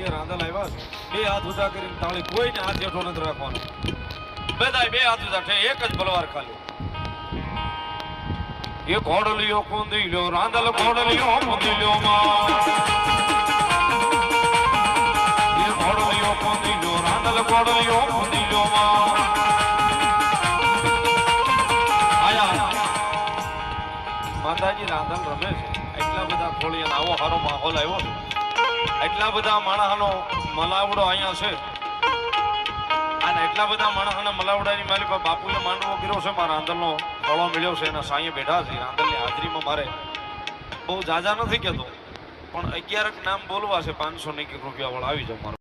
જે રાંધલ આવ્યા છે બે હાથ ઊંચા કરીને તાળી કોઈને હાથ જેઠો નથી રાખવાનો બધાય બે હાથ ઊંચા એક જ બલવાર ખાલી એ ઘોડલિયો કુંદીલ્યો રાંધલ ઘોડલિયો કુંદીલ્યો માં એ ઘોડલિયો કુંદીલ્યો રાંધલ ઘોડલિયો કુંદીલ્યો માં આયા માતાજી રાંધલ રમે છે એટલા બધા ખોળિયા આવો હારો માહોલ આવ્યો છે એટલા બધા માણસનો મલાવડો અહીંયા છે અને એટલા બધા માણસના મલાવડાની મારી પાસે બાપુએ માંડવો કર્યો છે મારા રાંધલનો ફળો મળ્યો છે એના સાંયે બેઠા છે રાંધલની હાજરીમાં મારે બહુ જાજા નથી કહેતો પણ 11 નામ બોલવા છે 500 રૂપિયા વાળા આવી જાવ મારો